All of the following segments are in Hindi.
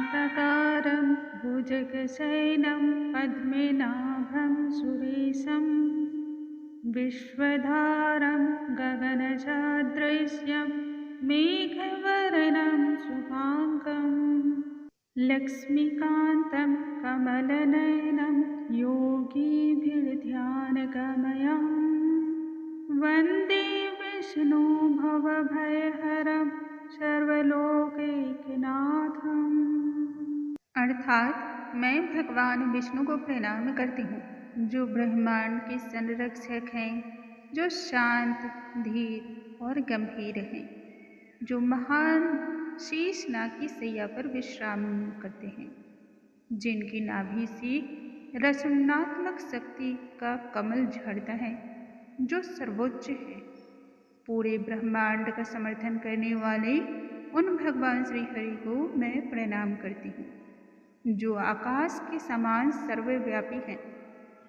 शान्ताकारं भुजगशयनं पद्मनाभं सुरेशं विश्वधारं गगनसदृशं मेघवर्णं शुभाङ्गं लक्ष्मीकान्तं कमलनयनं योगिभिर्ध्यानगमयं वन्दे विष्णु भवभयहरं सर्वलोकैकनाथम्। अर्थात मैं भगवान विष्णु को प्रणाम करती हूँ, जो ब्रह्मांड के संरक्षक हैं, जो शांत, धीर और गंभीर हैं, जो महान शीशनाग की सैया पर विश्राम करते हैं, जिनकी नाभि से रचनात्मक शक्ति का कमल झड़ता है, जो सर्वोच्च है। पूरे ब्रह्मांड का समर्थन करने वाले उन भगवान श्री हरि को मैं प्रणाम करती हूँ, जो आकाश के समान सर्वव्यापी हैं,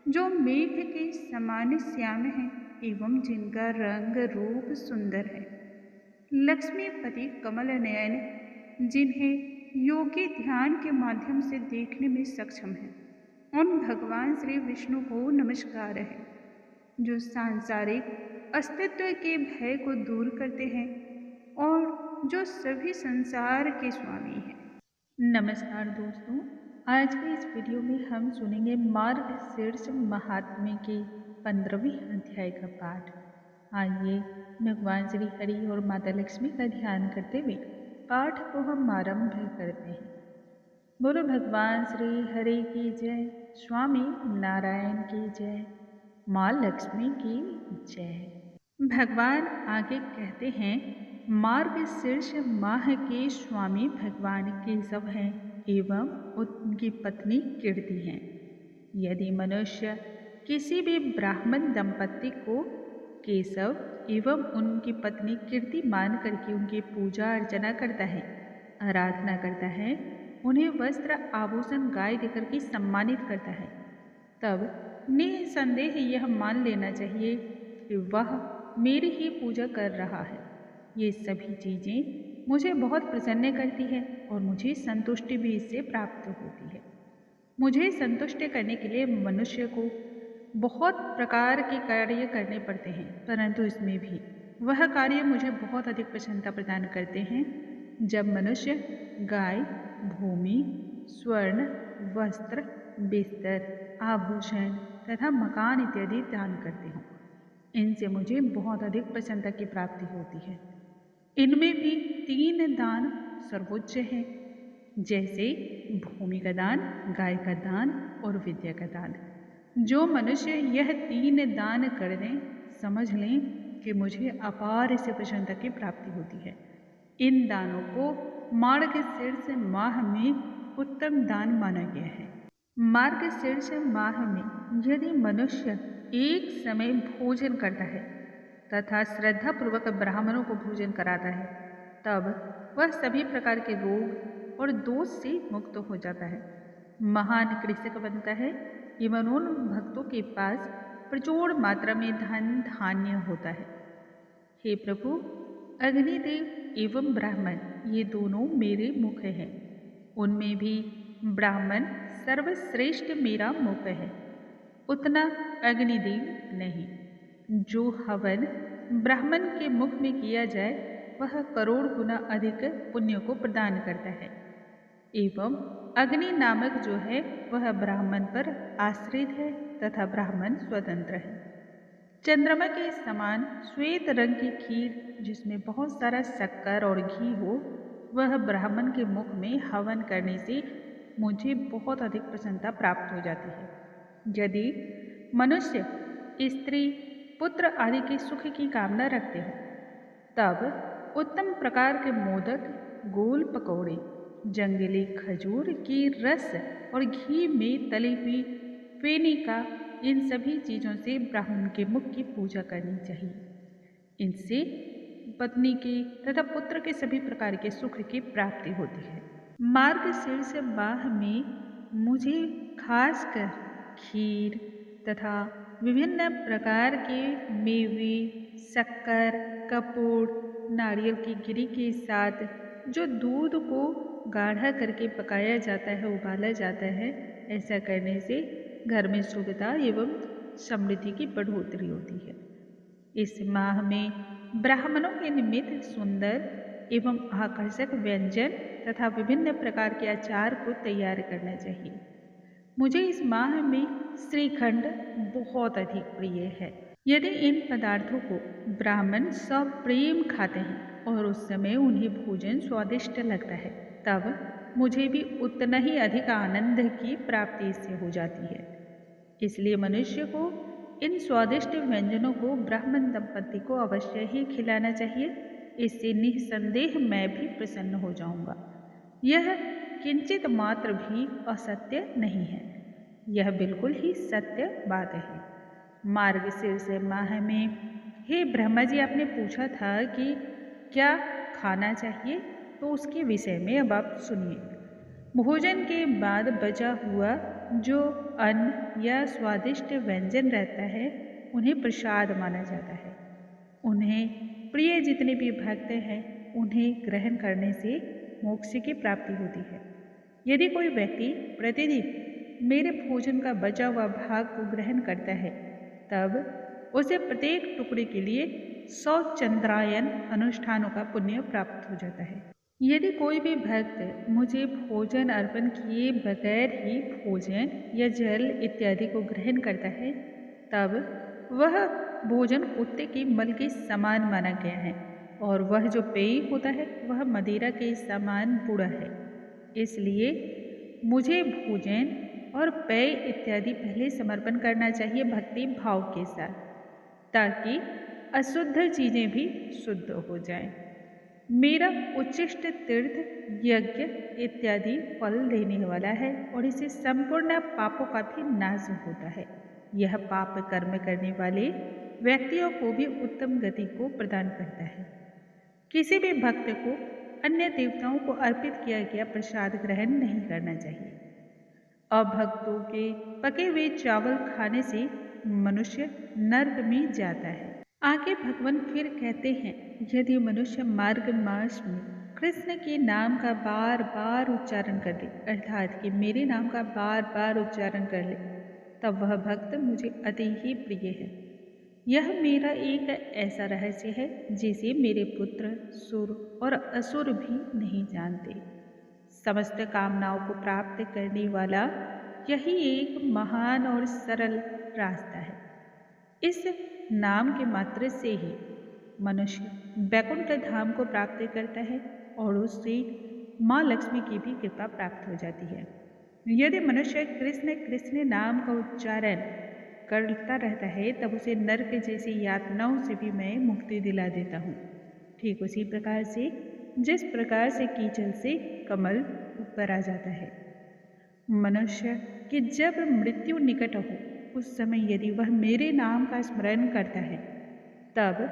जो मेघ के समान श्याम हैं एवं जिनका रंग रूप सुंदर है। लक्ष्मीपति कमल नयन, जिन्हें योगी ध्यान के माध्यम से देखने में सक्षम हैं, उन भगवान श्री विष्णु को नमस्कार है, जो सांसारिक अस्तित्व के भय को दूर करते हैं और जो सभी संसार के स्वामी हैं। नमस्कार दोस्तों, आज के इस वीडियो में हम सुनेंगे मार्गशीर्ष महात्म्य के 15वें अध्याय का पाठ। आइए भगवान श्री हरि और माता लक्ष्मी का ध्यान करते हुए पाठ को हम आरंभ करते हैं। बोलो भगवान श्री हरि की जय, स्वामी नारायण की जय, माँ लक्ष्मी की जय। भगवान आगे कहते हैं, मार्गशीर्ष माह के स्वामी भगवान केशव हैं एवं उनकी पत्नी कीर्ति हैं। यदि मनुष्य किसी भी ब्राह्मण दंपति को केशव एवं उनकी पत्नी कीर्ति मान करके उनकी पूजा अर्चना करता है, आराधना करता है, उन्हें वस्त्र आभूषण गाय देकर के सम्मानित करता है, तब निसंदेह यह मान लेना चाहिए कि वह मेरी ही पूजा कर रहा है। ये सभी चीज़ें मुझे बहुत प्रसन्न करती है और मुझे संतुष्टि भी इससे प्राप्त होती है। मुझे संतुष्ट करने के लिए मनुष्य को बहुत प्रकार के कार्य करने पड़ते हैं, परंतु इसमें भी वह कार्य मुझे बहुत अधिक प्रसन्नता प्रदान करते हैं जब मनुष्य गाय, भूमि, स्वर्ण, वस्त्र, बिस्तर, आभूषण तथा मकान इत्यादि दान करते हों। इनसे मुझे बहुत अधिक प्रसन्नता की प्राप्ति होती है। इनमें भी 3 दान सर्वोच्च हैं, जैसे भूमि का दान, गाय का दान और विद्या का दान। जो मनुष्य यह 3 दान कर दें, समझ लें कि मुझे अपार से प्रसन्नता की प्राप्ति होती है। इन दानों को मार्गशीर्ष माह में उत्तम दान माना गया है। मार्गशीर्ष माह में यदि मनुष्य एक समय भोजन करता है तथा श्रद्धापूर्वक ब्राह्मणों को भोजन कराता है, तब वह सभी प्रकार के रोग और दोष से मुक्त हो जाता है, महान कृषक बनता है एवं उन भक्तों के पास प्रचुर मात्रा में धन धान्य होता है। हे प्रभु, अग्निदेव एवं ब्राह्मण ये दोनों मेरे मुख हैं। उनमें भी ब्राह्मण सर्वश्रेष्ठ मेरा मुख है, उतना अग्निदेव नहीं। जो हवन ब्राह्मण के मुख में किया जाए वह करोड़ गुना अधिक पुण्य को प्रदान करता है, एवं अग्नि नामक जो है वह ब्राह्मण पर आश्रित है तथा ब्राह्मण स्वतंत्र है। चंद्रमा के समान श्वेत रंग की खीर जिसमें बहुत सारा शक्कर और घी हो, वह ब्राह्मण के मुख में हवन करने से मुझे बहुत अधिक प्रसन्नता प्राप्त हो जाती है। यदि मनुष्य, स्त्री, पुत्र आदि के सुख की कामना रखते हो, तब उत्तम प्रकार के मोदक, गोल पकौड़े, जंगली खजूर की रस और घी में तली हुई फेनिका, इन सभी चीज़ों से ब्राह्मण के मुख की पूजा करनी चाहिए। इनसे पत्नी के तथा पुत्र के सभी प्रकार के सुख की प्राप्ति होती है। मार्गशीर्ष माह में मुझे खासकर खीर तथा विभिन्न प्रकार के मेवे, शक्कर, कपूर, नारियल की गिरी के साथ जो दूध को गाढ़ा करके पकाया जाता है, उबाला जाता है। ऐसा करने से घर में शुभता एवं समृद्धि की बढ़ोतरी होती है। इस माह में ब्राह्मणों के निमित्त सुंदर एवं आकर्षक व्यंजन तथा विभिन्न प्रकार के अचार को तैयार करना चाहिए। मुझे इस माह में श्रीखंड बहुत अधिक प्रिय है। यदि इन पदार्थों को ब्राह्मण सब प्रेम खाते हैं और उस समय उन्हें भोजन स्वादिष्ट लगता है, तब मुझे भी उतना ही अधिक आनंद की प्राप्ति इससे हो जाती है। इसलिए मनुष्य को इन स्वादिष्ट व्यंजनों को ब्राह्मण दंपति को अवश्य ही खिलाना चाहिए। इससे निस्संदेह मैं भी प्रसन्न हो जाऊंगा। यह किंचित मात्र भी असत्य नहीं है, यह बिल्कुल ही सत्य बात है। मार्गशीर्ष माह में हे ब्रह्मा जी, आपने पूछा था कि क्या खाना चाहिए, तो उसके विषय में अब आप सुनिए। भोजन के बाद बचा हुआ जो अन्न या स्वादिष्ट व्यंजन रहता है, उन्हें प्रसाद माना जाता है। उन्हें प्रिय जितने भी भक्त हैं, उन्हें ग्रहण करने से मोक्ष की प्राप्ति होती है। यदि कोई व्यक्ति प्रतिदिन मेरे भोजन का बचा हुआ भाग को ग्रहण करता है, तब उसे प्रत्येक टुकड़े के लिए 100 चंद्रायन अनुष्ठानों का पुण्य प्राप्त हो जाता है। यदि कोई भी भक्त मुझे भोजन अर्पण किए बगैर ही भोजन या जल इत्यादि को ग्रहण करता है, तब वह भोजन कुत्ते के मल के समान माना गया है और वह जो पेय होता है वह मदिरा के समान बुरा है। इसलिए मुझे भोजन और पेय इत्यादि पहले समर्पण करना चाहिए भक्ति भाव के साथ, ताकि अशुद्ध चीजें भी शुद्ध हो जाएं। मेरा उच्चिष्ट तीर्थ यज्ञ इत्यादि फल देने वाला है और इससे संपूर्ण पापों का भी नाश होता है। यह पाप कर्म करने वाले व्यक्तियों को भी उत्तम गति को प्रदान करता है। किसी भी भक्त को अन्य देवताओं को अर्पित किया गया प्रसाद ग्रहण नहीं करना चाहिए। अभक्तों के पके हुए चावल खाने से मनुष्य नर्क में जाता है। आगे भगवान फिर कहते हैं, यदि मनुष्य मार्ग मास में कृष्ण के नाम का बार बार उच्चारण कर ले, अर्थात कि मेरे नाम का बार बार उच्चारण कर ले, तब वह भक्त मुझे अति ही प्रिय है। यह मेरा एक ऐसा रहस्य है जिसे मेरे पुत्र सुर और असुर भी नहीं जानते। समस्त कामनाओं को प्राप्त करने वाला यही एक महान और सरल रास्ता है। इस नाम के मात्र से ही मनुष्य वैकुंठ धाम को प्राप्त करता है और उससे माँ लक्ष्मी की भी कृपा प्राप्त हो जाती है। यदि मनुष्य कृष्ण कृष्ण नाम का उच्चारण करता रहता है, तब उसे नरक जैसी यातनाओं से भी मैं मुक्ति दिला देता हूँ। ठीक उसी प्रकार से जिस प्रकार से कीचड़ से कमल ऊपर आ जाता है। मनुष्य कि जब मृत्यु निकट हो, उस समय यदि वह मेरे नाम का स्मरण करता है, तब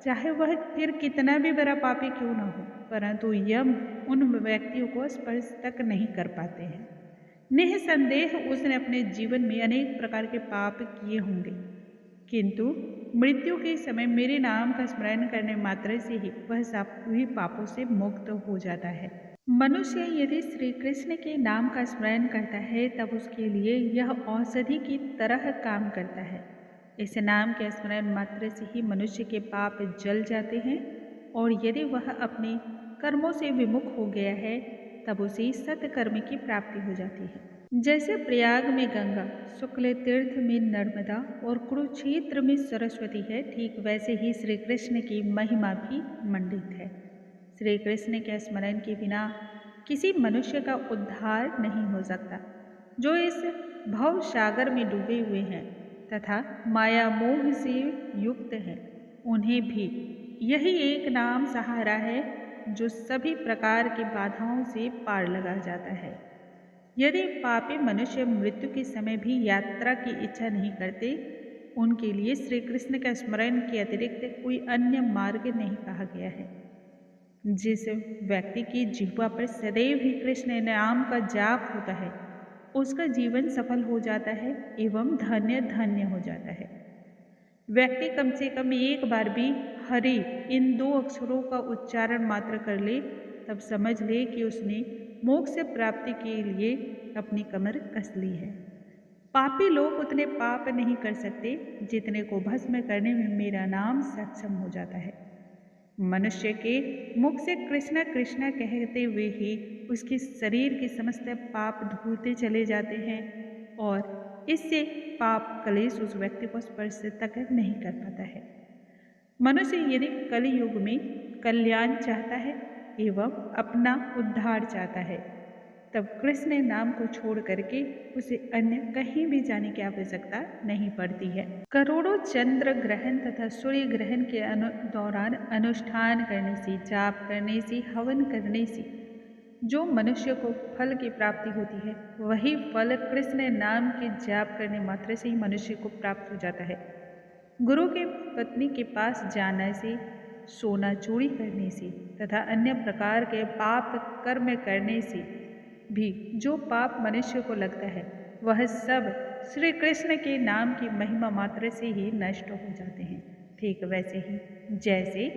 चाहे वह फिर कितना भी बड़ा पापी क्यों न हो, परंतु यम उन व्यक्तियों को स्पर्श तक नहीं कर पाते हैं। निसंदेह उसने अपने जीवन में अनेक प्रकार के पाप किए होंगे, किंतु मृत्यु के समय मेरे नाम का स्मरण करने मात्र से ही वह सभी पापों से मुक्त हो जाता है। मनुष्य यदि श्री कृष्ण के नाम का स्मरण करता है, तब उसके लिए यह औषधि की तरह काम करता है। इस नाम के स्मरण मात्र से ही मनुष्य के पाप जल जाते हैं और यदि वह अपने कर्मों से विमुख हो गया है, तब उसे सत्कर्म की प्राप्ति हो जाती है। जैसे प्रयाग में गंगा, शुक्ल तीर्थ में नर्मदा और कुरुक्षेत्र में सरस्वती है, ठीक वैसे ही श्री कृष्ण की महिमा भी मंडित है। श्री कृष्ण के स्मरण के बिना किसी मनुष्य का उद्धार नहीं हो सकता। जो इस भव सागर में डूबे हुए हैं तथा माया मोह से युक्त हैं, उन्हें भी यही एक नाम सहारा है जो सभी प्रकार की बाधाओं से पार लगा जाता है। यदि पापी मनुष्य मृत्यु के समय भी यात्रा की इच्छा नहीं करते, उनके लिए श्री कृष्ण का स्मरण के अतिरिक्त कोई अन्य मार्ग नहीं कहा गया है। जिस व्यक्ति की जिह्वा पर सदैव ही कृष्ण नाम का जाप होता है, उसका जीवन सफल हो जाता है एवं धन्य धन्य हो जाता है। व्यक्ति कम से कम एक बार भी हरि इन 2 अक्षरों का उच्चारण मात्र कर ले, तब समझ ले कि उसने मोक्ष प्राप्ति के लिए अपनी कमर कस ली है। पापी लोग उतने पाप नहीं कर सकते जितने को भस्म करने में मेरा नाम सक्षम हो जाता है। मनुष्य के मुख से कृष्णा कृष्णा कहते हुए ही उसके शरीर के समस्त पाप धुलते चले जाते हैं और इससे पाप कलेश उस व्यक्ति को स्पर्श तक नहीं कर पाता है। मनुष्य यदि कलयुग में कल्याण चाहता है एवं अपना उद्धार चाहता है तब कृष्ण नाम को छोड़ करके उसे अन्य कहीं भी जाने की आवश्यकता नहीं पड़ती है। करोड़ों चंद्र ग्रहण तथा सूर्य ग्रहण के दौरान अनुष्ठान करने से, जाप करने से, हवन करने से जो मनुष्य को फल की प्राप्ति होती है वही फल कृष्ण नाम के जाप करने मात्र से ही मनुष्य को प्राप्त हो जाता है। गुरु के पत्नी के पास जाने से, सोना चोरी करने से तथा अन्य प्रकार के पाप कर्म करने से भी जो पाप मनुष्य को लगता है वह सब श्री कृष्ण के नाम की महिमा मात्र से ही नष्ट हो जाते हैं। ठीक वैसे ही जैसे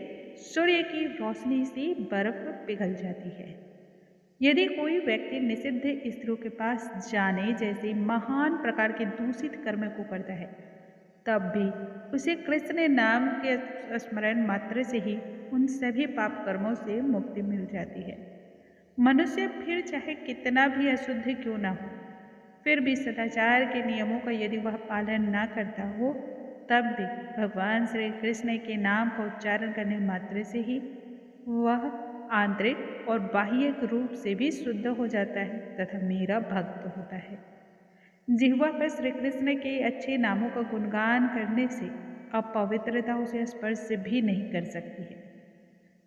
सूर्य की रोशनी से बर्फ पिघल जाती है। यदि कोई व्यक्ति निषिद्ध स्त्रियों के पास जाने जैसे महान प्रकार के दूषित कर्म को करता है तब भी उसे कृष्ण नाम के स्मरण मात्र से ही उन सभी पाप कर्मों से मुक्ति मिल जाती है। मनुष्य फिर चाहे कितना भी अशुद्ध क्यों न हो, फिर भी सदाचार के नियमों का यदि वह पालन न करता हो तब भी भगवान श्री कृष्ण के नाम का उच्चारण करने मात्र से ही वह आंतरिक और बाह्य रूप से भी शुद्ध हो जाता है तथा मेरा भक्त होता है। जिह्वा पर श्री कृष्ण के अच्छे नामों का गुणगान करने से अपवित्रता उसे स्पर्श भी नहीं कर सकती है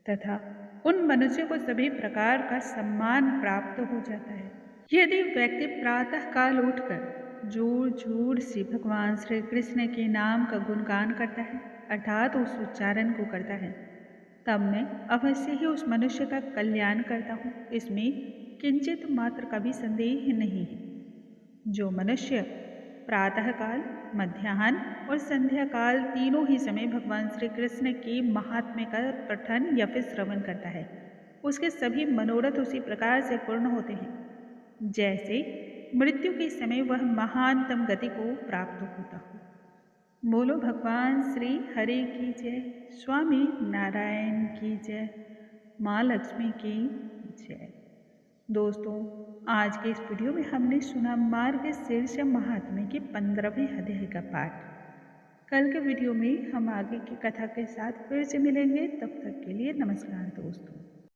तथा उन मनुष्यों को सभी प्रकार का सम्मान प्राप्त हो जाता है। यदि व्यक्ति प्रातः काल उठकर जोर जोर से भगवान श्री कृष्ण के नाम का गुणगान करता है अर्थात उस उच्चारण को करता है तब मैं अवश्य ही उस मनुष्य का कल्याण करता हूँ, इसमें किंचित मात्र का भी संदेह नहीं है। जो मनुष्य प्रातःकाल, मध्याह्न और संध्या काल तीनों ही समय भगवान श्री कृष्ण के महात्म्य का पठन या फिर श्रवण करता है उसके सभी मनोरथ उसी प्रकार से पूर्ण होते हैं जैसे मृत्यु के समय वह महानतम गति को प्राप्त होता हो। बोलो भगवान श्री हरि की जय, स्वामी नारायण की जय, माँ लक्ष्मी की जय। दोस्तों, आज के इस वीडियो में हमने सुना मार्गशीर्ष महात्म्य के 15वें अध्याय का पाठ। कल के वीडियो में हम आगे की कथा के साथ फिर से मिलेंगे। तब तक के लिए नमस्कार दोस्तों।